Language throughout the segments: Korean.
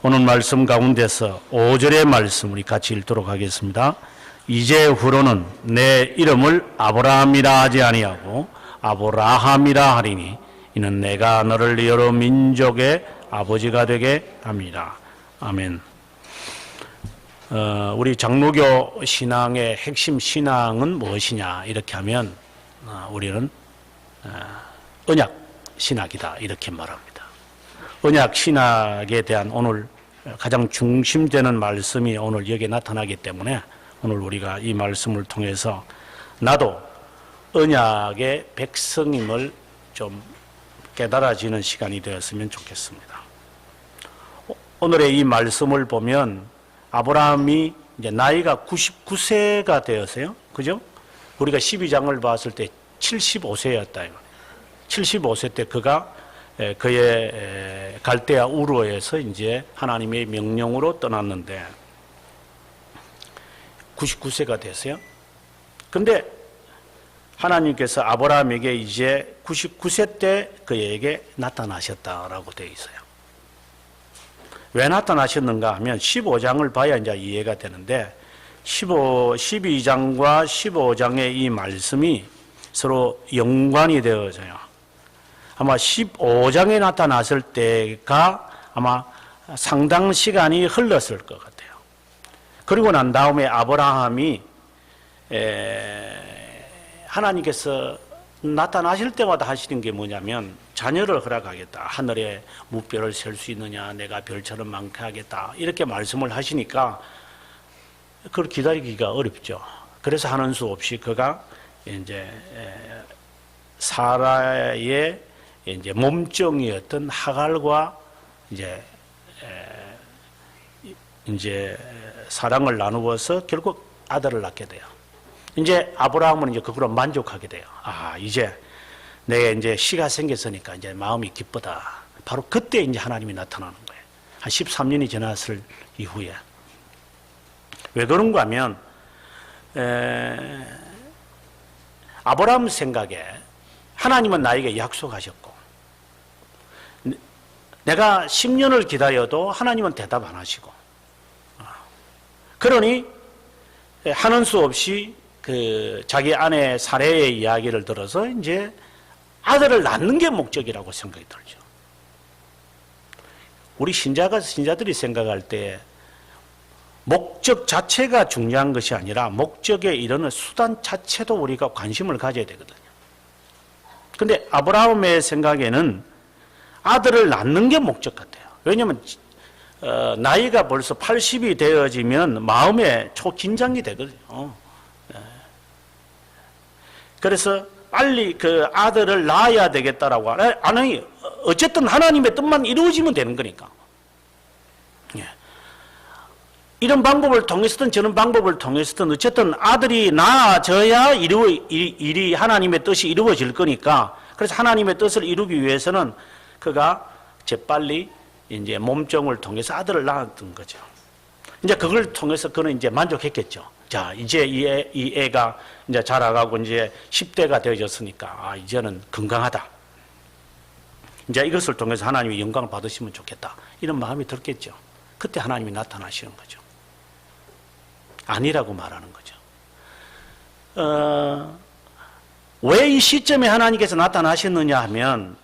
오늘 말씀 가운데서 5절의 말씀 우리 같이 읽도록 하겠습니다. 이제후로는 내 이름을 아브라함이라 하지 아니하고 아브라함이라 하리니 이는 내가 너를 여러 민족의 아버지가 되게 함이라. 아멘. 우리 장로교 신앙의 핵심 신앙은 무엇이냐 이렇게 하면 우리는 언약 신학이다 이렇게 말합니다. 언약 신학에 대한 오늘 가장 중심되는 말씀이 오늘 여기에 나타나기 때문에 오늘 우리가 이 말씀을 통해서 나도 언약의 백성임을 좀 깨달아지는 시간이 되었으면 좋겠습니다. 오늘의 이 말씀을 보면 아브라함이 이제 나이가 99세가 되었어요. 그죠? 우리가 12장을 봤을 때 75세였다. 75세 때 그가 그의 갈대아 우르에서 이제 하나님의 명령으로 떠났는데 99세가 됐어요. 그런데 하나님께서 아브라함에게 이제 99세 때 그에게 나타나셨다라고 되어 있어요. 왜 나타나셨는가 하면 15장을 봐야 이제 이해가 되는데 12장과 15장의 이 말씀이 서로 연관이 되어져요. 아마 15장에 나타났을 때가 아마 상당 시간이 흘렀을 것 같아요. 그리고 난 다음에 아브라함이 하나님께서 나타나실 때마다 하시는 게 뭐냐면 자녀를 허락하겠다. 하늘에 무별을 셀 수 있느냐. 내가 별처럼 많게 하겠다. 이렇게 말씀을 하시니까 그걸 기다리기가 어렵죠. 그래서 하는 수 없이 그가 이제 사라의 이제 몸종이었던 하갈과 이제 사랑을 나누어서 결국 아들을 낳게 돼요. 이제 아브라함은 이제 그걸로 만족하게 돼요. 아, 이제 내가 이제 씨가 생겼으니까 이제 마음이 기쁘다. 바로 그때 이제 하나님이 나타나는 거예요. 한 13년이 지났을 이후에. 왜 그런가 하면, 아브라함 생각에 하나님은 나에게 약속하셨고, 내가 10년을 기다려도 하나님은 대답 안 하시고, 그러니 하는 수 없이 그 자기 아내 사례의 이야기를 들어서 이제 아들을 낳는 게 목적이라고 생각이 들죠. 우리 신자들이 생각할 때 목적 자체가 중요한 것이 아니라 목적에 이르는 수단 자체도 우리가 관심을 가져야 되거든요. 근데 아브라함의 생각에는 아들을 낳는 게 목적 같아요. 왜냐하면 나이가 벌써 80이 되어지면 마음에 초긴장이 되거든요. 그래서 빨리 그 아들을 낳아야 되겠다라고 아니 어쨌든 하나님의 뜻만 이루어지면 되는 거니까. 이런 방법을 통해서든 저런 방법을 통해서든 어쨌든 아들이 낳아져야 일이 하나님의 뜻이 이루어질 거니까. 그래서 하나님의 뜻을 이루기 위해서는 그가 재빨리 이제 몸종을 통해서 아들을 낳았던 거죠. 이제 그걸 통해서 그는 이제 만족했겠죠. 자, 이제 이 애가 이제 자라가고 이제 10대가 되어졌으니까, 아, 이제는 건강하다. 이제 이것을 통해서 하나님이 영광을 받으시면 좋겠다. 이런 마음이 들겠죠. 그때 하나님이 나타나시는 거죠. 아니라고 말하는 거죠. 왜 이 시점에 하나님께서 나타나셨느냐 하면,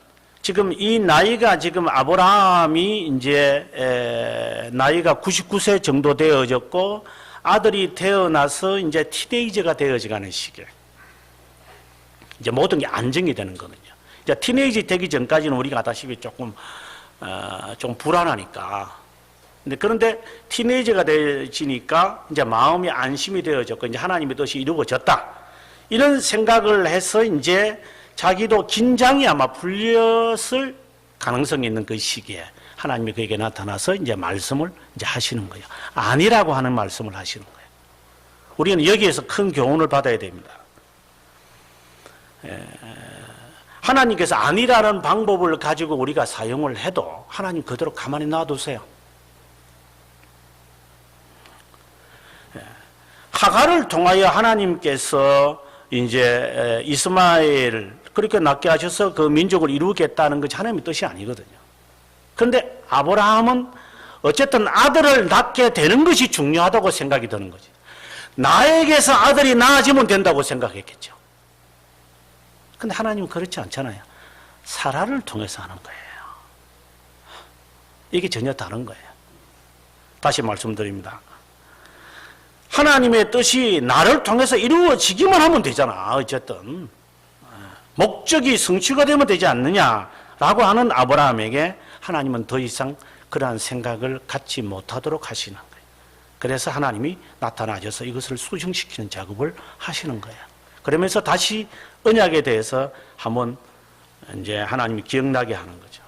지금 이 나이가 지금 아브라함이 이제 나이가 99세 정도 되어졌고 아들이 태어나서 이제 티네이저가 되어지가는 시기에 이제 모든 게 안정이 되는 거거든요. 이제 티네이저 되기 전까지는 우리가 아다시피 조금 좀 불안하니까. 그런데 티네이저가 되어지니까 이제 마음이 안심이 되어졌고 이제 하나님의 뜻이 이루어졌다. 이런 생각을 해서 이제 자기도 긴장이 아마 풀렸을 가능성이 있는 그 시기에 하나님이 그에게 나타나서 이제 말씀을 이제 하시는 거예요. 아니라고 하는 말씀을 하시는 거예요. 우리는 여기에서 큰 교훈을 받아야 됩니다. 하나님께서 아니라는 방법을 가지고 우리가 사용을 해도 하나님 그대로 가만히 놔두세요. 하갈을 통하여 하나님께서 이제 이스마엘 그렇게 낳게 하셔서 그 민족을 이루겠다는 것이 하나님의 뜻이 아니거든요. 그런데 아브라함은 어쨌든 아들을 낳게 되는 것이 중요하다고 생각이 드는 거지. 나에게서 아들이 낳아지면 된다고 생각했겠죠. 근데 하나님은 그렇지 않잖아요. 사라를 통해서 하는 거예요. 이게 전혀 다른 거예요. 다시 말씀드립니다. 하나님의 뜻이 나를 통해서 이루어지기만 하면 되잖아. 어쨌든 목적이 성취가 되면 되지 않느냐라고 하는 아브라함에게 하나님은 더 이상 그러한 생각을 갖지 못하도록 하시는 거예요. 그래서 하나님이 나타나셔서 이것을 수정시키는 작업을 하시는 거예요. 그러면서 다시 언약에 대해서 한번 이제 하나님이 기억나게 하는 거죠.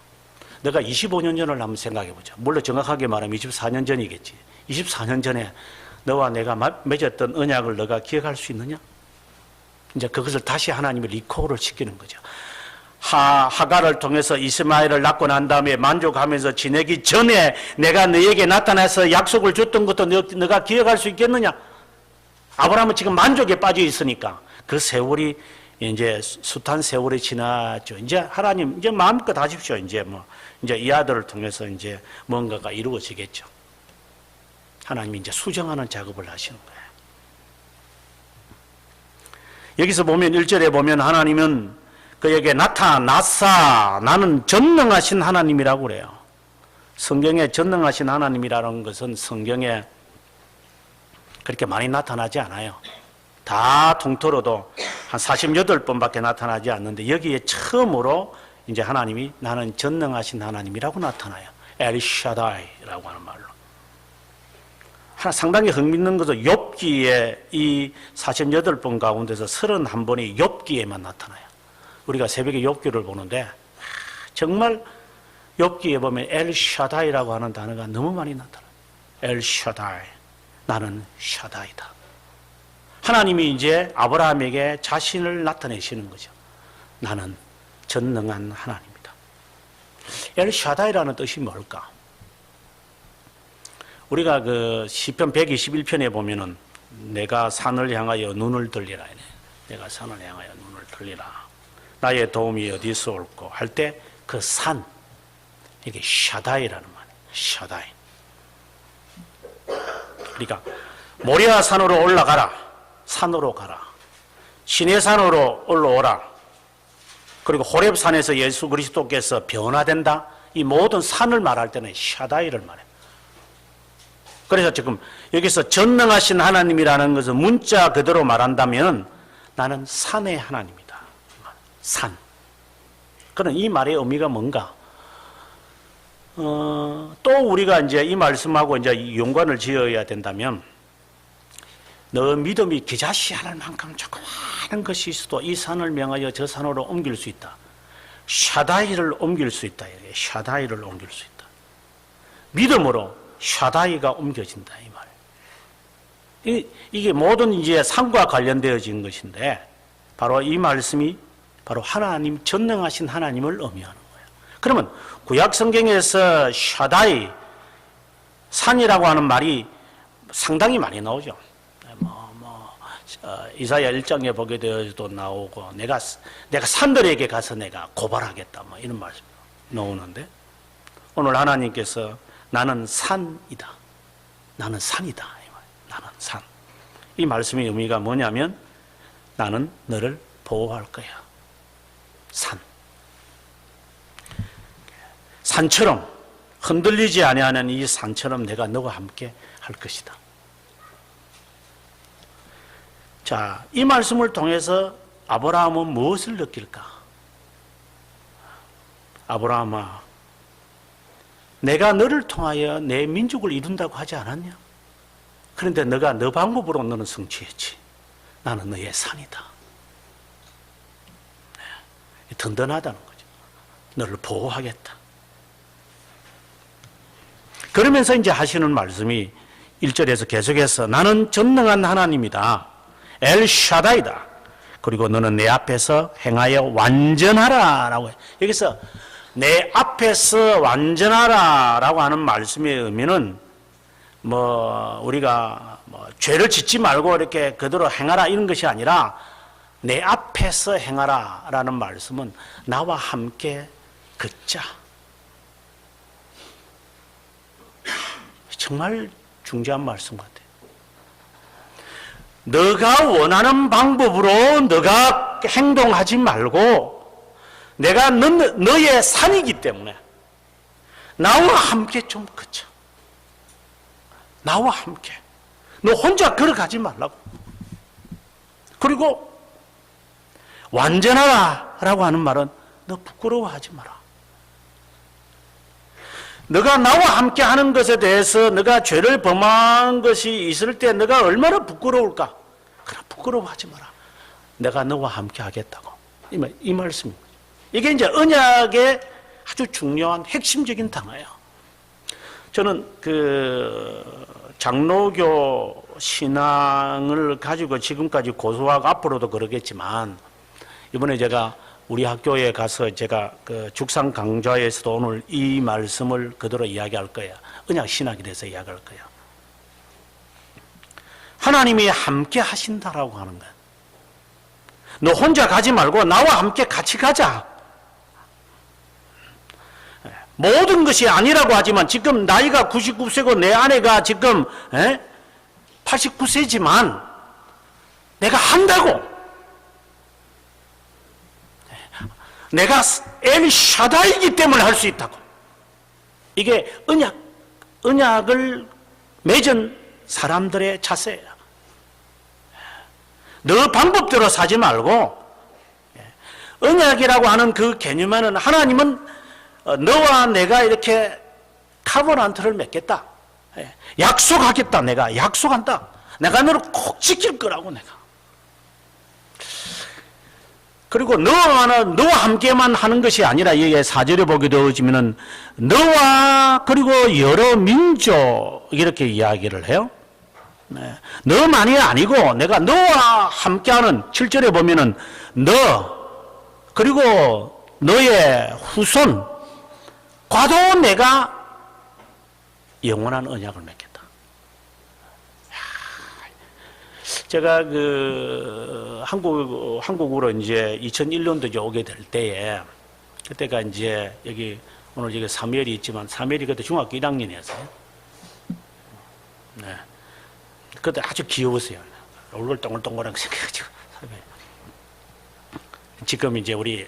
내가 25년 전을 한번 생각해 보자. 물론 정확하게 말하면 24년 전이겠지. 24년 전에 너와 내가 맺었던 언약을 너가 기억할 수 있느냐? 이제 그것을 다시 하나님이 리콜을 시키는 거죠. 하가를 통해서 이스마엘을 낳고 난 다음에 만족하면서 지내기 전에 내가 너에게 나타나서 약속을 줬던 것도 너가 기억할 수 있겠느냐? 아브라함은 지금 만족에 빠져 있으니까 그 세월이 이제 숱한 세월이 지났죠. 이제 하나님 이제 마음껏 하십시오. 이제 이제 이 아들을 통해서 이제 뭔가가 이루어지겠죠. 하나님이 이제 수정하는 작업을 하시는 거예요. 여기서 보면 1절에 보면 하나님은 그에게 나타났사 나는 전능하신 하나님이라고 그래요. 성경에 전능하신 하나님이라는 것은 성경에 그렇게 많이 나타나지 않아요. 다 통틀어도 한 48번밖에 나타나지 않는데 여기에 처음으로 이제 하나님이 나는 전능하신 하나님이라고 나타나요. 엘샤다이라고 하는 말로. 상당히 흥미있는 것은 욥기에 이 48번 가운데서 31번이 욥기에만 나타나요. 우리가 새벽에 욥기를 보는데 정말 욥기에 보면 엘샤다이라고 하는 단어가 너무 많이 나타나요. 엘샤다이, 나는 샤다이다. 하나님이 이제 아브라함에게 자신을 나타내시는 거죠. 나는 전능한 하나님이다. 엘샤다이라는 뜻이 뭘까? 우리가 그 시편 121편에 보면은 내가 산을 향하여 눈을 들리라. 내가 산을 향하여 눈을 들리라. 나의 도움이 어디서 올고 할 때 그 산, 이게 샤다이라는 말이에요. 샤다이. 그러니까 모리아 산으로 올라가라. 산으로 가라. 시내산으로 올라오라. 그리고 호렙산에서 예수 그리스도께서 변화된다. 이 모든 산을 말할 때는 샤다이를 말해요. 그래서 지금 여기서 전능하신 하나님이라는 것은 문자 그대로 말한다면 나는 산의 하나님이다. 산. 그런 이 말의 의미가 뭔가? 또 우리가 이제 이 말씀하고 이제 연관을 지어야 된다면 너 믿음이 기자시할 만큼 조그마한 것이 있어도 이 산을 명하여 저 산으로 옮길 수 있다. 샤다이를 옮길 수 있다. 샤다이를 옮길 수 있다. 믿음으로 샤다이가 옮겨진다 이 말. 이게 모든 이제 산과 관련되어진 것인데 바로 이 말씀이 바로 하나님 전능하신 하나님을 의미하는 거예요. 그러면 구약 성경에서 샤다이 산이라고 하는 말이 상당히 많이 나오죠. 이사야 1장에 보게 되어도 나오고 내가 산들에게 가서 내가 고발하겠다 이런 말씀 나오는데 오늘 하나님께서 나는 산이다. 나는 산이다. 나는 산. 이 말씀의 의미가 뭐냐면 나는 너를 보호할 거야. 산. 산처럼 흔들리지 아니하는 이 산처럼 내가 너와 함께 할 것이다. 자, 이 말씀을 통해서 아브라함은 무엇을 느낄까? 아브라함아, 내가 너를 통하여 내 민족을 이룬다고 하지 않았냐? 그런데 너가 너 방법으로 너는 성취했지. 나는 너의 산이다. 네. 든든하다는 거죠. 너를 보호하겠다. 그러면서 이제 하시는 말씀이 1절에서 계속해서 나는 전능한 하나님이다. 엘샤다이다. 그리고 너는 내 앞에서 행하여 완전하라 라고 해요. 여기서 내 앞에서 완전하라 라고 하는 말씀의 의미는 우리가 죄를 짓지 말고 이렇게 그대로 행하라 이런 것이 아니라 내 앞에서 행하라 라는 말씀은 나와 함께 걷자. 정말 중요한 말씀 같아요. 너가 원하는 방법으로 너가 행동하지 말고 내가 너의 산이기 때문에 나와 함께 좀 걷자. 나와 함께. 너 혼자 걸어가지 말라고. 그리고 완전하라라고 하는 말은 너 부끄러워하지 마라. 너가 나와 함께 하는 것에 대해서 너가 죄를 범한 것이 있을 때 너가 얼마나 부끄러울까? 그러나 부끄러워하지 마라. 내가 너와 함께 하겠다고. 이 말씀입니다. 이게 이제 언약의 아주 중요한 핵심적인 단어예요. 저는 장로교 신앙을 가지고 지금까지 고수하고 앞으로도 그러겠지만 이번에 제가 우리 학교에 가서 제가 죽상 강좌에서도 오늘 이 말씀을 그대로 이야기할 거예요. 언약 신학에 대해서 이야기할 거예요. 하나님이 함께 하신다라고 하는 거예요. 너 혼자 가지 말고 나와 함께 같이 가자. 모든 것이 아니라고 하지만 지금 나이가 99세고 내 아내가 지금 89세지만 내가 한다고. 내가 엘샤다이기 때문에 할 수 있다고. 이게 언약을 맺은 사람들의 자세예요. 너 방법대로 사지 말고 언약이라고 하는 그 개념에는 하나님은 너와 내가 이렇게 카버넌트를 맺겠다. 약속하겠다. 내가 약속한다. 내가 너를 꼭 지킬 거라고 내가. 그리고 너와 함께만 하는 것이 아니라 이게 4절에 보게 되어지면은 너와 그리고 여러 민족 이렇게 이야기를 해요. 너만이 아니고 내가 너와 함께하는 7절에 보면은 너 그리고 너의 후손 과도 내가 영원한 언약을 맺겠다. 제가 한국으로 이제 2001년도에 오게 될 때에 그때가 이제 여기 오늘 여기 사무엘이 있지만 사무엘이 그때 중학교 1학년이었어요. 네. 그때 아주 귀여웠어요. 얼굴 동글동글하게 생겨가지고. 지금 이제 우리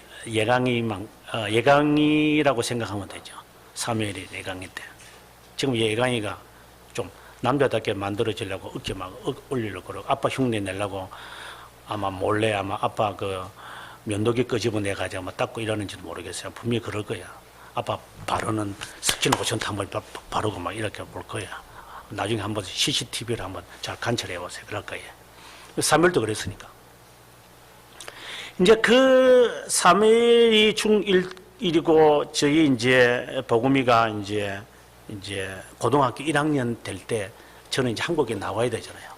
예강이라고 생각하면 되죠. 사무엘이 예강이 때. 지금 예강이가 좀 남자답게 만들어지려고 어깨 막 올리려고 그러고 아빠 흉내 내려고 아마 몰래 아마 아빠 면도기 끄집어내가지고 아마 닦고 이러는지도 모르겠어요. 분명히 그럴 거야. 아빠 바르는 스킨 로션 한번 바르고 막 이렇게 볼 거야. 나중에 한번 CCTV를 한번 잘 관찰해 보세요. 그럴 거예요. 사무엘도 그랬으니까. 이제 그 사무엘이 중1이고 저희 이제 복음이가 이제 고등학교 1학년 될 때 저는 이제 한국에 나와야 되잖아요.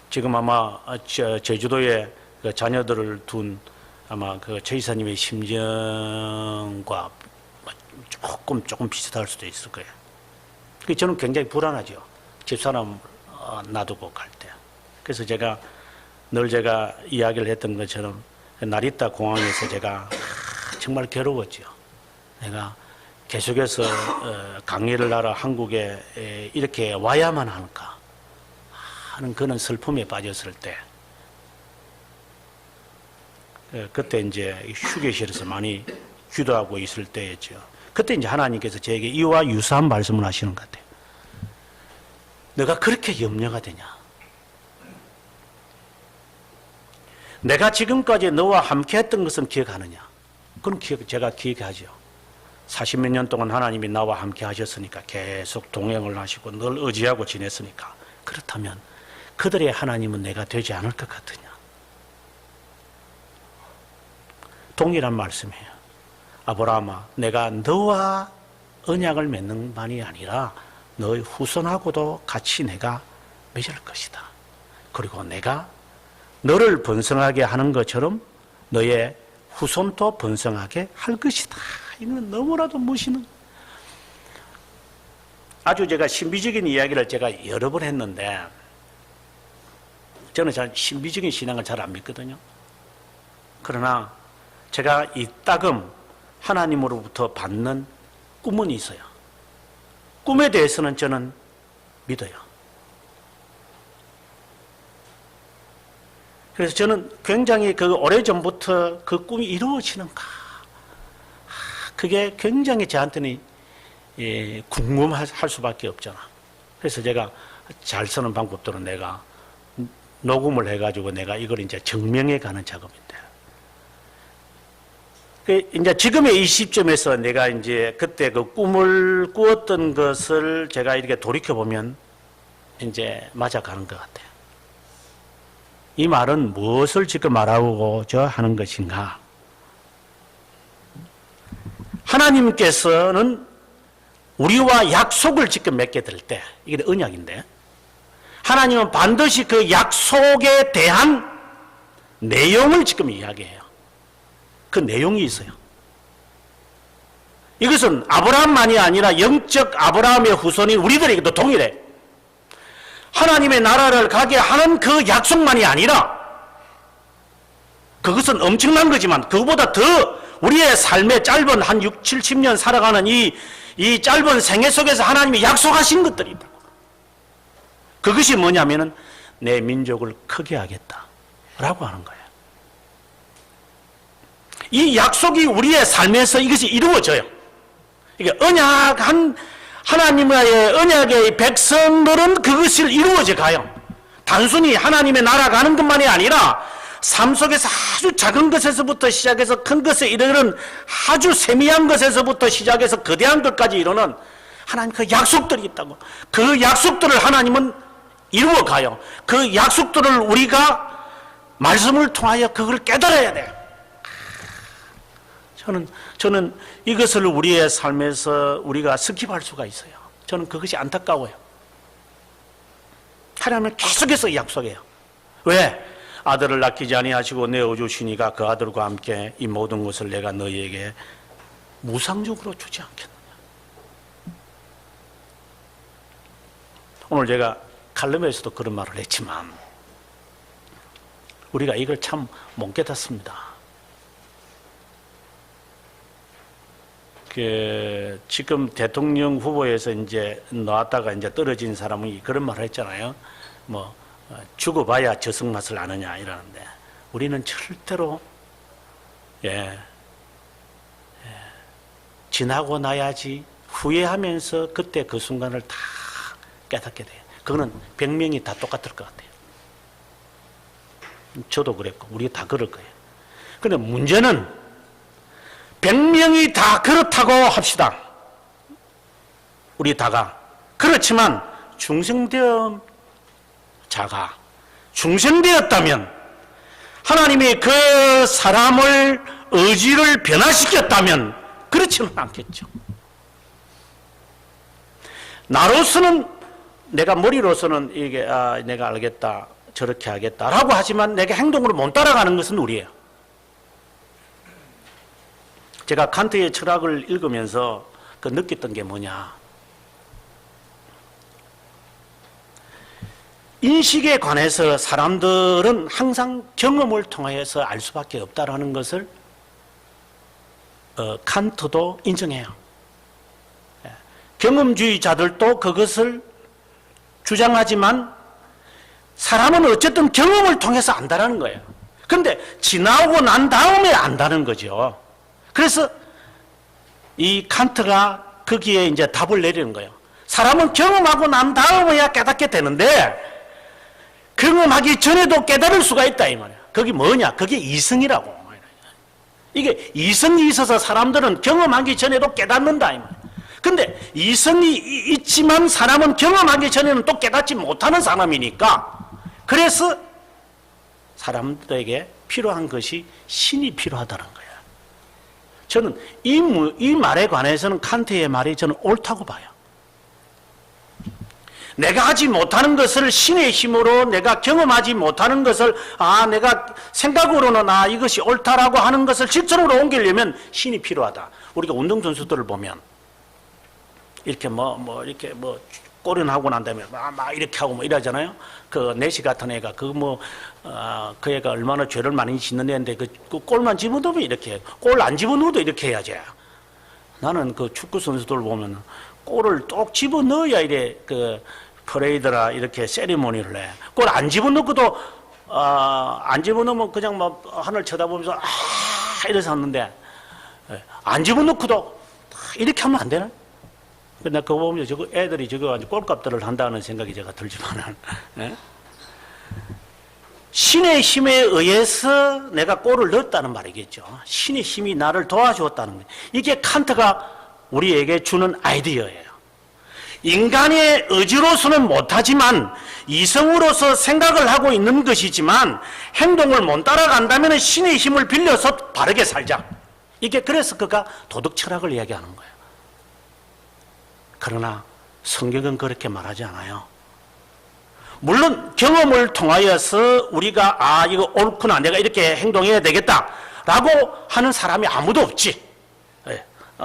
지금 아마 제주도에 그 자녀들을 둔 아마 그 최이사님의 심정과 조금 비슷할 수도 있을 거예요. 저는 굉장히 불안하죠. 집사람 놔두고 갈 때. 그래서 제가 늘 이야기를 했던 것처럼 나리타 공항에서 제가 정말 괴로웠죠. 내가 계속해서 강의를 하러 한국에 이렇게 와야만 하는가 하는 그런 슬픔에 빠졌을 때 그때 이제 휴게실에서 많이 기도하고 있을 때였죠. 그때 이제 하나님께서 저에게 이와 유사한 말씀을 하시는 것 같아요. 너가 그렇게 염려가 되냐? 내가 지금까지 너와 함께 했던 것은 기억하느냐? 그럼 제가 기억하죠. 40몇 년 동안 하나님이 나와 함께 하셨으니까 계속 동행을 하시고 늘 의지하고 지냈으니까 그렇다면 그들의 하나님은 내가 되지 않을 것 같으냐? 동일한 말씀이에요. 아브라함아, 내가 너와 언약을 맺는 만이 아니라 너의 후손하고도 같이 내가 맺을 것이다. 그리고 내가 너를 번성하게 하는 것처럼 너의 후손도 번성하게 할 것이다. 이건 너무나도 멋있는, 아주 제가 신비적인 이야기를 제가 여러 번 했는데 저는 잘 신비적인 신앙을 잘 안 믿거든요. 그러나 제가 이따금 하나님으로부터 받는 꿈은 있어요. 꿈에 대해서는 저는 믿어요. 그래서 저는 굉장히 오래전부터 그 꿈이 이루어지는가. 그게 굉장히 저한테는 궁금할 수밖에 없잖아. 그래서 제가 잘 쓰는 방법들은 내가 녹음을 해가지고 내가 이걸 이제 증명해 가는 작업인데. 이제 지금의 이 시점에서 내가 이제 그때 그 꿈을 꾸었던 것을 제가 이렇게 돌이켜보면 이제 맞아가는 것 같아요. 이 말은 무엇을 지금 말하고자 하는 것인가? 하나님께서는 우리와 약속을 지금 맺게 될 때, 이게 언약인데, 하나님은 반드시 그 약속에 대한 내용을 지금 이야기해요. 그 내용이 있어요. 이것은 아브라함만이 아니라 영적 아브라함의 후손인 우리들에게도 동일해. 하나님의 나라를 가게 하는 그 약속만이 아니라, 그것은 엄청난 거지만 그것보다 더 우리의 삶의 짧은 한 6, 70년 살아가는 이 짧은 생애 속에서 하나님이 약속하신 것들이 있다고. 그것이 뭐냐면은 내 민족을 크게 하겠다라고 하는 거예요. 이 약속이 우리의 삶에서 이것이 이루어져요. 이게 하나님의 언약의 백성들은 그것을 이루어져 가요. 단순히 하나님의 나라 가는 것만이 아니라 삶 속에서 아주 작은 것에서부터 시작해서 큰 것에 이르는 아주 세미한 것에서부터 시작해서 거대한 것까지 이르는 하나님 그 약속들이 있다고. 그 약속들을 하나님은 이루어 가요. 그 약속들을 우리가 말씀을 통하여 그걸 깨달아야 돼요. 저는 이것을 우리의 삶에서 우리가 스킵할 수가 있어요. 저는 그것이 안타까워요. 하나님은 계속해서 약속해요. 왜? 아들을 낳기지 아니하시고 내어주시니까 그 아들과 함께 이 모든 것을 내가 너희에게 무상적으로 주지 않겠느냐. 오늘 제가 칼럼에서도 그런 말을 했지만 우리가 이걸 참 못 깨닫습니다. 지금 대통령 후보에서 이제 나왔다가 이제 떨어진 사람이 그런 말을 했잖아요. 죽어봐야 저승 맛을 아느냐 이러는데 우리는 절대로 지나고 나야지 후회하면서 그때 그 순간을 다 깨닫게 돼요. 그거는 100명이 다 똑같을 것 같아요. 저도 그랬고 우리가 다 그럴 거예요. 그런데 문제는 100명이 다 그렇다고 합시다. 우리 다가. 그렇지만 중생되었자가 중생되었다면 하나님이 그 사람을 의지를 변화시켰다면 그렇지는 않겠죠. 나로서는 내가 머리로서는 이게 내가 알겠다 저렇게 하겠다라고 하지만 내가 행동으로 못 따라가는 것은 우리예요. 제가 칸트의 철학을 읽으면서 그 느꼈던 게 뭐냐. 인식에 관해서 사람들은 항상 경험을 통해서 알 수밖에 없다라는 것을 칸트도 인정해요. 경험주의자들도 그것을 주장하지만 사람은 어쨌든 경험을 통해서 안다라는 거예요. 그런데 지나고 난 다음에 안다는 거죠. 그래서 이 칸트가 거기에 이제 답을 내리는 거예요. 사람은 경험하고 난 다음에야 깨닫게 되는데 경험하기 전에도 깨달을 수가 있다 이 말이야. 그게 뭐냐? 그게 이성이라고. 이게 이성이 있어서 사람들은 경험하기 전에도 깨닫는다 이 말이야. 근데 이성이 있지만 사람은 경험하기 전에는 또 깨닫지 못하는 사람이니까 그래서 사람들에게 필요한 것이 신이 필요하다는 거예요. 저는 이 말에 관해서는 칸트의 말이 저는 옳다고 봐요. 내가 하지 못하는 것을 신의 힘으로 내가 경험하지 못하는 것을 내가 생각으로는 이것이 옳다라고 하는 것을 실천으로 옮기려면 신이 필요하다. 우리가 운동선수들을 보면 이렇게 이렇게 꼬련하고 난 다음에 막 이렇게 하고 이러잖아요. 그 내시 같은 애가 그 애가 얼마나 죄를 많이 짓는 애인데 그 골만 집어넣으면 이렇게 골 안 집어넣어도 이렇게 해야지. 나는 그 축구 선수들 보면 골을 똑 집어 넣어야 이래 그 퍼레이드라 이렇게 세리머니를 해. 골 안 집어 넣고도 안 집어 넣으면 그냥 막 하늘 쳐다보면서 이래서 하는데 안 집어 넣고도 이렇게 하면 안 되나? 근데 그거 보면 저거 애들이 저거 꼴값들을 한다는 생각이 제가 들지만은 신의 힘에 의해서 내가 골을 넣었다는 말이겠죠. 신의 힘이 나를 도와주었다는 거예요. 이게 칸트가 우리에게 주는 아이디어예요. 인간의 의지로서는 못하지만 이성으로서 생각을 하고 있는 것이지만 행동을 못 따라간다면 신의 힘을 빌려서 바르게 살자. 이게 그래서 그가 도덕 철학을 이야기하는 거예요. 그러나 성경은 그렇게 말하지 않아요. 물론 경험을 통하여서 우리가 이거 옳구나 내가 이렇게 행동해야 되겠다라고 하는 사람이 아무도 없지.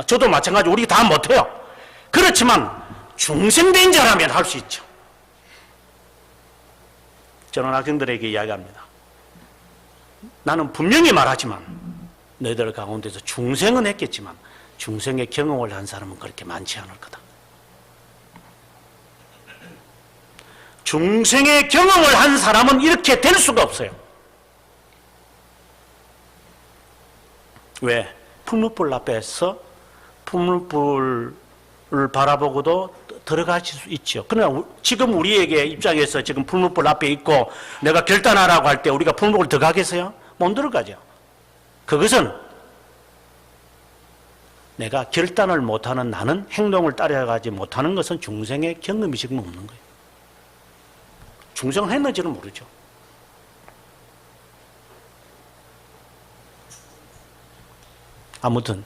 저도 마찬가지 우리 다 못해요. 그렇지만 중생된 자라면 할 수 있죠. 저는 학생들에게 이야기합니다. 나는 분명히 말하지만 너희들 가운데서 중생은 했겠지만 중생의 경험을 한 사람은 그렇게 많지 않을 거다. 중생의 경험을 한 사람은 이렇게 될 수가 없어요. 왜? 풀무불 앞에서 풀무불을 바라보고도 들어갈 수 있죠. 그러나 지금 우리에게 입장에서 지금 풀무불 앞에 있고 내가 결단하라고 할 때 우리가 풀무불 들어가겠어요? 못 들어가죠. 그것은 내가 결단을 못하는 나는 행동을 따라가지 못하는 것은 중생의 경험이 지금 없는 거예요. 중생을 했는지는 모르죠. 아무튼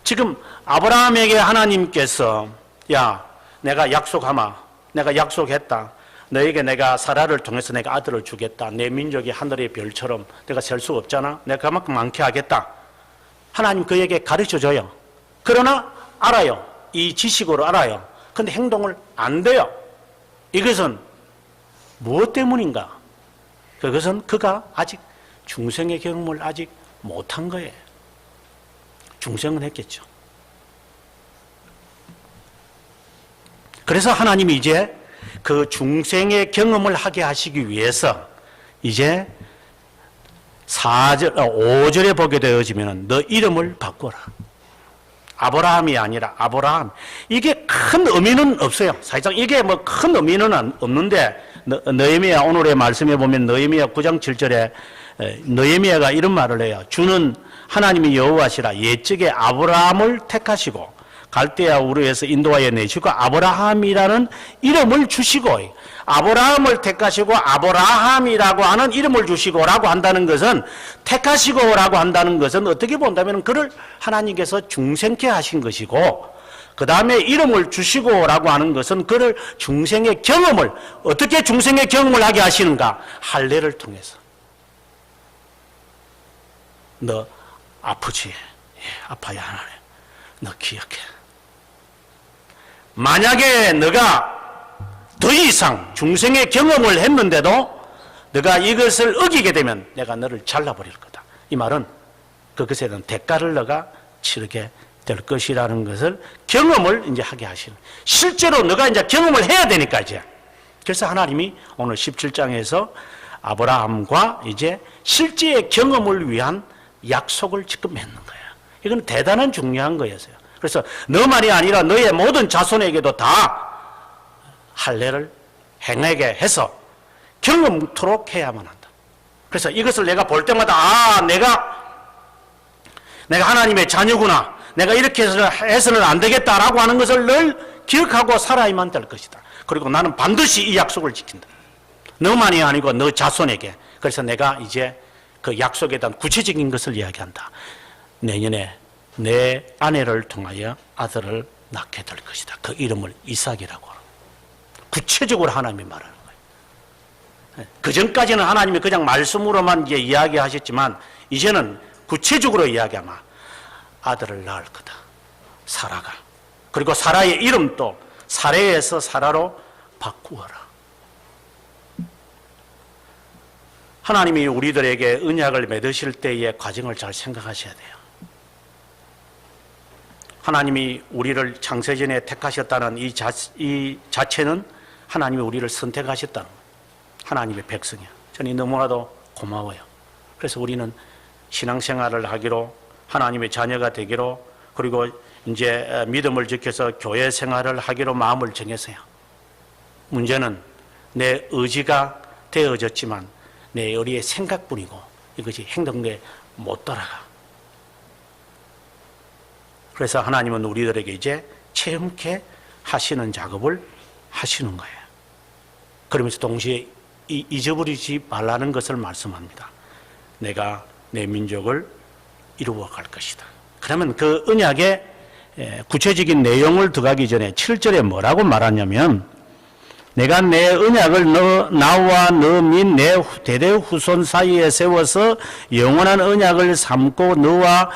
지금 아브라함에게 하나님께서 야 내가 약속하마 내가 약속했다 너에게 내가 사라를 통해서 내가 아들을 주겠다 내 민족이 하늘의 별처럼 내가 셀 수 없잖아 내가 그만큼 많게 하겠다 하나님 그에게 가르쳐줘요. 그러나 알아요. 이 지식으로 알아요. 근데 행동을 안 돼요. 이것은 무엇 때문인가? 그것은 그가 아직 중생의 경험을 아직 못한 거예요. 중생은 했겠죠. 그래서 하나님이 이제 그 중생의 경험을 하게 하시기 위해서 이제 5절에 보게 되어지면 너 이름을 바꿔라. 아브라함이 아니라 아브라함. 이게 큰 의미는 없어요. 사실상 이게 뭐 큰 의미는 없는데 느헤미야 오늘의 말씀에 보면 느헤미야 9장 7절에 느헤미야가 이런 말을 해요. 주는 하나님이 여호와시라 옛적에 아브라함을 택하시고 갈대아 우르에서 인도하여 내시고 아브라함이라는 이름을 주시고 아브라함을 택하시고 아브라함이라고 하는 이름을 주시고라고 한다는 것은 택하시고라고 한다는 것은 어떻게 본다면 그를 하나님께서 중생케 하신 것이고 그 다음에 이름을 주시고라고 하는 것은 그를 중생의 경험을 어떻게 중생의 경험을 하게 하시는가? 할례를 통해서. 너 아프지? 예, 아파야 하네. 너 기억해. 만약에 너가 더 이상 중생의 경험을 했는데도 너가 이것을 어기게 되면 내가 너를 잘라버릴 거다. 이 말은 그것에 대한 대가를 너가 치르게 될 것이라는 것을 경험을 이제 하게 하시는. 실제로 너가 이제 경험을 해야 되니까 이제. 그래서 하나님이 오늘 17장에서 아브라함과 이제 실제의 경험을 위한 약속을 지금 맺는 거예요. 이건 대단한 중요한 거였어요. 그래서 너만이 아니라 너의 모든 자손에게도 다 할례를 행하게 해서 경험토록 해야만 한다. 그래서 이것을 내가 볼 때마다 내가 하나님의 자녀구나. 내가 이렇게 해서는 안 되겠다라고 하는 것을 늘 기억하고 살아야만 될 것이다. 그리고 나는 반드시 이 약속을 지킨다. 너만이 아니고 너 자손에게. 그래서 내가 이제 그 약속에 대한 구체적인 것을 이야기한다. 내년에 내 아내를 통하여 아들을 낳게 될 것이다. 그 이름을 이삭이라고. 구체적으로 하나님이 말하는 거예요. 그 전까지는 하나님이 그냥 말씀으로만 이제 이야기하셨지만 이제는 구체적으로 이야기하면 아들을 낳을 거다. 사라가. 그리고 사라의 이름도 사레에서 사라로 바꾸어라. 하나님이 우리들에게 언약을 맺으실 때의 과정을 잘 생각하셔야 돼요. 하나님이 우리를 창세전에 택하셨다는 이 자체는 하나님이 우리를 선택하셨다는 거예요. 하나님의 백성이야. 저는 너무나도 고마워요. 그래서 우리는 신앙생활을 하기로, 하나님의 자녀가 되기로, 그리고 이제 믿음을 지켜서 교회 생활을 하기로 마음을 정했어요. 문제는 내 의지가 되어졌지만 내 의리의 생각뿐이고 이것이 행동에 못 따라가. 그래서 하나님은 우리들에게 이제 체험케 하시는 작업을 하시는 거예요. 그러면서 동시에 잊어버리지 말라는 것을 말씀합니다. 내가 내 민족을 이루어 갈 것이다. 그러면 그 언약의 구체적인 내용을 들어가기 전에 7절에 뭐라고 말하냐면, 내가 내 언약을 나와 너 및 내 대대 후손 사이에 세워서 영원한 언약을 삼고 너와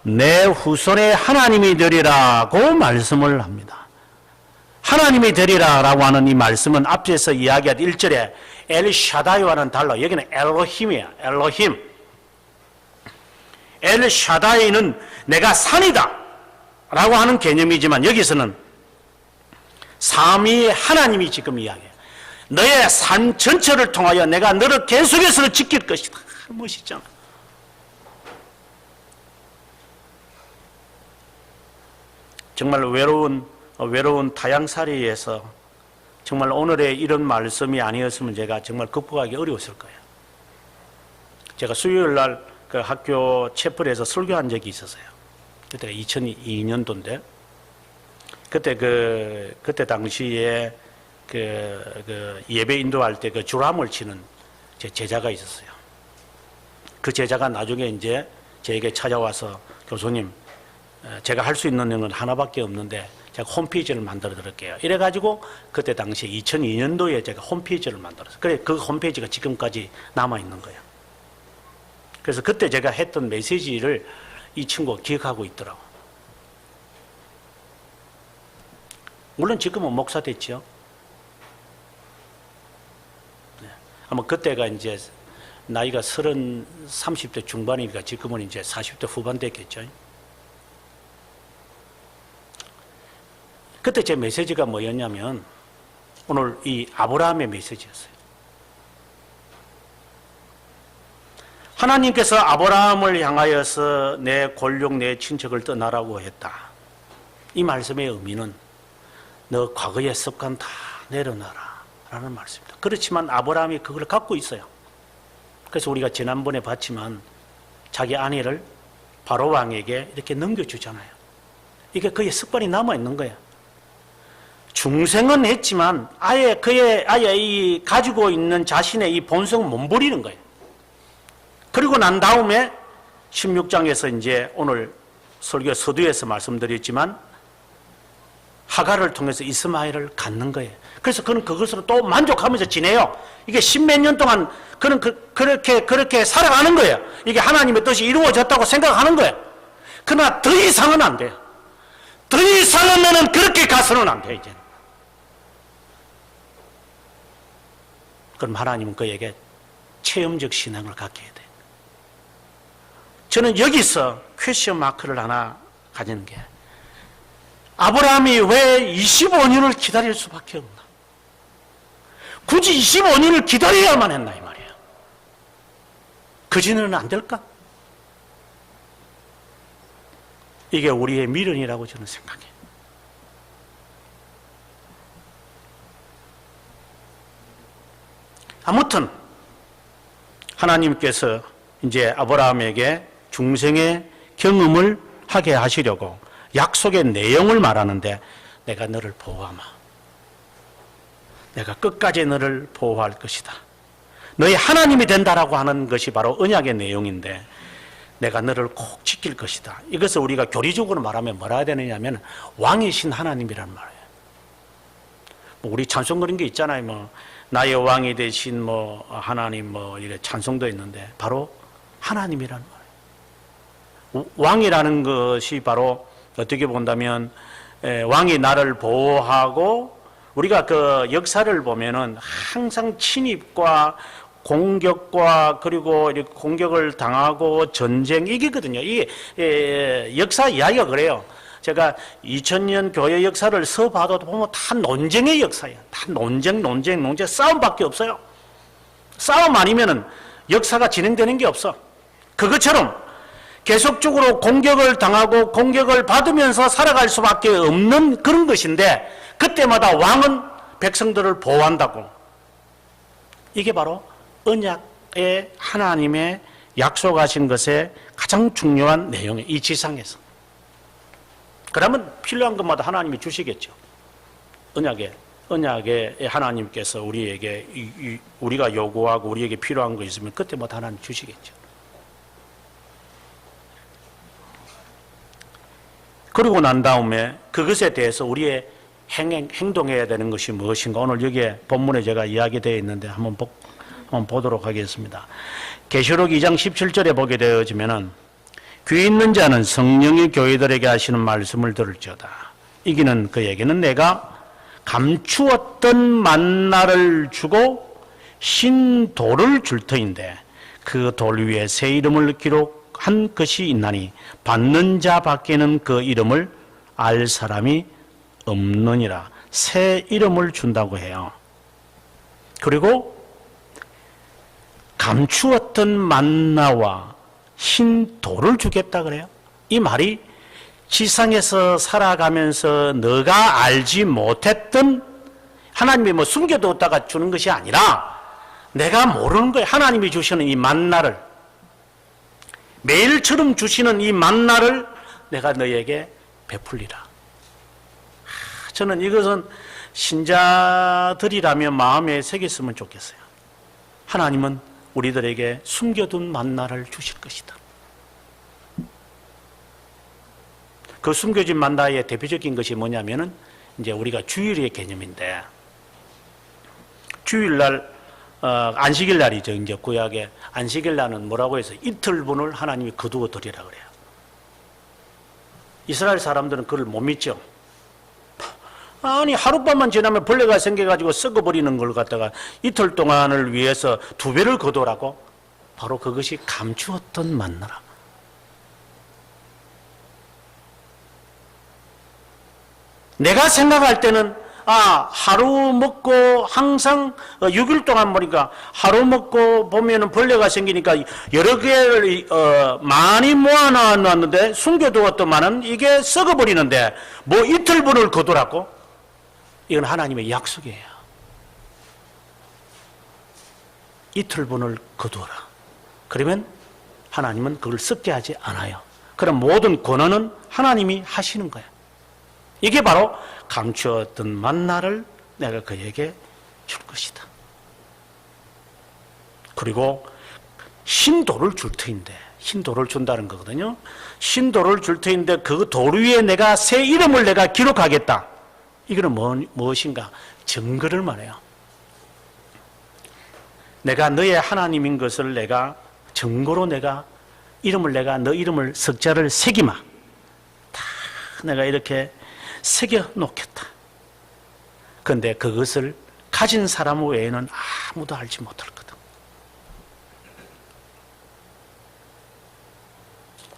내 후손의 하나님이 되리라고 말씀을 합니다. 하나님이 되리라라고 하는 이 말씀은 앞에서 이야기한 1절에 엘샤다이와는 달라. 여기는 엘로힘이야. 엘로힘. 엘샤다이는 내가 산이다 라고 하는 개념이지만 여기서는 삼위 하나님이 지금 이야기해요. 너의 삶 전체를 통하여 내가 너를 계속해서 지킬 것이다. 멋있잖아. 정말 외로운 타향살이에서 정말 오늘의 이런 말씀이 아니었으면 제가 정말 극복하기 어려웠을 거예요. 제가 수요일 날 그 학교 채플에서 설교한 적이 있었어요. 그때가 2002년도인데 그때 당시에 그 예배 인도할 때 그 주람을 치는 제 제자가 있었어요. 그 제자가 나중에 이제 저에게 찾아와서 교수님, 제가 할 수 있는 건 하나밖에 없는데 제가 홈페이지를 만들어 드릴게요. 이래가지고 그때 당시에 2002년도에 제가 홈페이지를 만들었어요. 그래, 그 홈페이지가 지금까지 남아있는 거예요. 그래서 그때 제가 했던 메시지를 이 친구가 기억하고 있더라고. 물론 지금은 목사 됐죠. 네. 아마 그때가 이제 나이가 30대 중반이니까 지금은 이제 40대 후반 됐겠죠. 그때 제 메시지가 뭐였냐면 오늘 이 아브라함의 메시지였어요. 하나님께서 아브라함을 향하여서 내 골육 내 친척을 떠나라고 했다. 이 말씀의 의미는 너 과거의 습관 다 내려놔라 라는 말씀입니다. 그렇지만 아브라함이 그걸 갖고 있어요. 그래서 우리가 지난번에 봤지만 자기 아내를 바로 왕에게 이렇게 넘겨주잖아요. 이게 그의 습관이 남아있는 거예요. 중생은 했지만 아예 이 가지고 있는 자신의 이 본성은 못 버리는 거예요. 그리고 난 다음에 16장에서 이제 오늘 설교 서두에서 말씀드렸지만 하갈을 통해서 이스마엘을 갖는 거예요. 그래서 그는 그것으로 또 만족하면서 지내요. 이게 십몇 년 동안 그는 그렇게 살아가는 거예요. 이게 하나님의 뜻이 이루어졌다고 생각하는 거예요. 그러나 더 이상은 안 돼요. 더 이상은 너는 그렇게 가서는 안 돼, 이제는. 그럼 하나님은 그에게 체험적 신앙을 갖게 해야 돼. 저는 여기서 퀘스천 마크를 하나 가지는 게, 아브라함이 왜 25년을 기다릴 수밖에 없나? 굳이 25년을 기다려야만 했나 이 말이에요. 그전에는 안 될까? 이게 우리의 미련이라고 저는 생각해요. 아무튼 하나님께서 이제 아브라함에게 중생의 경험을 하게 하시려고 약속의 내용을 말하는데, 내가 너를 보호하마. 내가 끝까지 너를 보호할 것이다. 너희 하나님이 된다라고 하는 것이 바로 언약의 내용인데, 내가 너를 꼭 지킬 것이다. 이것을 우리가 교리적으로 말하면 뭐라 해야 되느냐면 왕이신 하나님이란 말이에요. 우리 찬송 그런 게 있잖아요. 나의 왕이 되신 하나님 이래 찬송도 있는데 바로 하나님이란 말이에요. 왕이라는 것이 바로 어떻게 본다면 왕이 나를 보호하고, 우리가 그 역사를 보면은 항상 침입과 공격과 그리고 이렇게 공격을 당하고 전쟁 이기거든요. 이게 역사 이야기가 그래요. 제가 2000년 교회 역사를 써봐도 보면 다 논쟁의 역사예요. 다 논쟁, 싸움밖에 없어요. 싸움 아니면은 역사가 진행되는 게 없어. 그것처럼 계속적으로 공격을 당하고 공격을 받으면서 살아갈 수밖에 없는 그런 것인데, 그때마다 왕은 백성들을 보호한다고. 이게 바로 언약의 하나님의 약속하신 것의 가장 중요한 내용이에요. 이 지상에서. 그러면 필요한 것마다 하나님이 주시겠죠. 언약의 하나님께서 우리에게 우리가 요구하고 우리에게 필요한 거 있으면 그때마다 하나님 주시겠죠. 그러고 난 다음에 그것에 대해서 우리의 행동해야 되는 것이 무엇인가, 오늘 여기에 본문에 제가 이야기되어 있는데 한번 보도록 하겠습니다. 계시록 2장 17절에 보게 되어지면은 귀 있는 자는 성령이 교회들에게 하시는 말씀을 들을지어다. 이기는 그에게는 내가 감추었던 만나를 주고 신 돌을 줄 터인데 그 돌 위에 새 이름을 기록한 것이 있나니 받는 자 밖에는 그 이름을 알 사람이 없느니라. 새 이름을 준다고 해요. 그리고 감추었던 만나와 흰 돌을 주겠다 그래요. 이 말이 지상에서 살아가면서 너가 알지 못했던, 하나님이 뭐 숨겨뒀다가 주는 것이 아니라 내가 모르는 거예요. 하나님이 주시는 이 만나를, 매일처럼 주시는 이 만나를 내가 너에게 베풀리라. 저는 이것은 신자들이라면 마음에 새겼으면 좋겠어요. 하나님은 우리들에게 숨겨둔 만나를 주실 것이다. 그 숨겨진 만나의 대표적인 것이 뭐냐면은 이제 우리가 주일의 개념인데, 주일날 안식일 날이죠. 이제 구약에 안식일 날은 뭐라고 해서 이틀분을 하나님이 거두어 드리라 그래요. 이스라엘 사람들은 그걸 못 믿죠. 아니 하룻밤만 지나면 벌레가 생겨가지고 썩어버리는 걸 갖다가 이틀 동안을 위해서 2배를 거두라고? 바로 그것이 감추었던 만나라. 내가 생각할 때는 하루 먹고 항상 6일 동안 보니까 하루 먹고 보면은 벌레가 생기니까 여러 개를 많이 모아놨는데 숨겨두었더만은 이게 썩어버리는데 뭐 이틀분을 거두라고? 이건 하나님의 약속이에요. 이틀분을 거두어라. 그러면 하나님은 그걸 썩게 하지 않아요. 그럼 모든 권한은 하나님이 하시는 거예요. 이게 바로 감추었던 만나를 내가 그에게 줄 것이다. 그리고 신도를 줄 터인데, 신도를 준다는 거거든요. 신도를 줄 터인데 그 돌 위에 내가 새 이름을 내가 기록하겠다. 이거는 무엇인가? 증거를 말해요. 내가 너의 하나님인 것을 내가 증거로 내가 너 이름을 석자를 새기마. 다 내가 이렇게 새겨 놓겠다. 그런데 그것을 가진 사람 외에는 아무도 알지 못할 거다.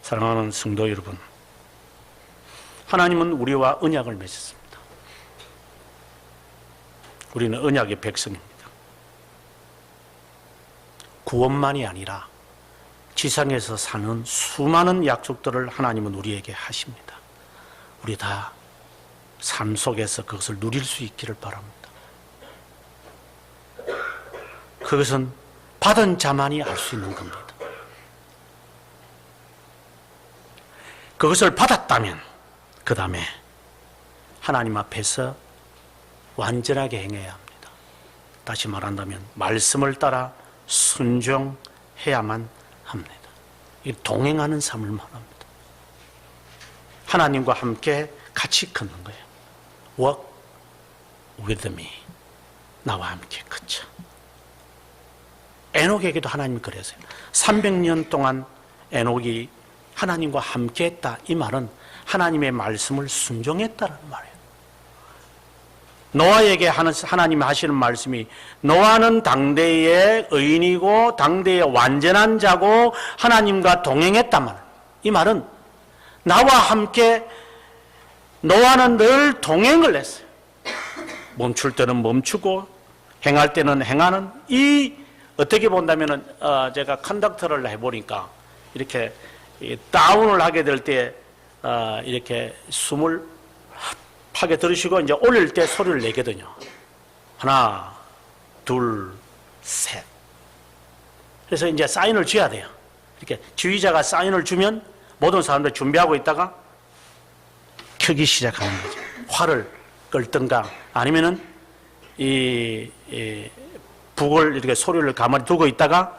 사랑하는 성도 여러분, 하나님은 우리와 언약을 맺었습니다. 우리는 언약의 백성입니다. 구원만이 아니라 지상에서 사는 수많은 약속들을 하나님은 우리에게 하십니다. 우리 다 삶 속에서 그것을 누릴 수 있기를 바랍니다. 그것은 받은 자만이 알 수 있는 겁니다. 그것을 받았다면 그 다음에 하나님 앞에서 완전하게 행해야 합니다. 다시 말한다면 말씀을 따라 순종해야만 합니다. 이 동행하는 삶을 말합니다. 하나님과 함께 같이 걷는 거예요. Walk with me. 나와 함께 걷자. 에녹에게도 하나님이 그랬어요. 300년 동안 에녹이 하나님과 함께 했다. 이 말은 하나님의 말씀을 순종했다는 말이에요. 노아에게 하나님이 하시는 말씀이, 노아는 당대의 의인이고 당대의 완전한 자고 하나님과 동행했단 말. 이 말은 나와 함께 노아는 늘 동행을 했어요. 멈출 때는 멈추고 행할 때는 행하는, 이 어떻게 본다면은 제가 컨덕터를 해보니까 이렇게 다운을 하게 될 때 이렇게 숨을 하게 들으시고 이제 올릴 때 소리를 내거든요. 하나, 둘, 셋. 그래서 이제 사인을 줘야 돼요. 이렇게 지휘자가 사인을 주면 모든 사람들이 준비하고 있다가 켜기 시작하는 거죠. 활을 끌든가 아니면은 이 북을 이렇게 소리를 가만히 두고 있다가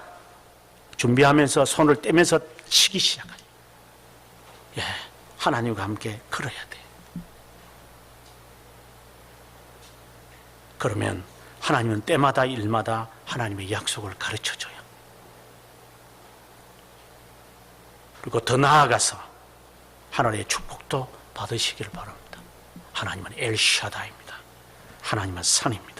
준비하면서 손을 떼면서 치기 시작하죠. 예, 하나님과 함께 걸어야 돼요. 그러면 하나님은 때마다 일마다 하나님의 약속을 가르쳐줘요. 그리고 더 나아가서 하나님의 축복도 받으시기를 바랍니다. 하나님은 엘샤다입니다. 하나님은 산입니다.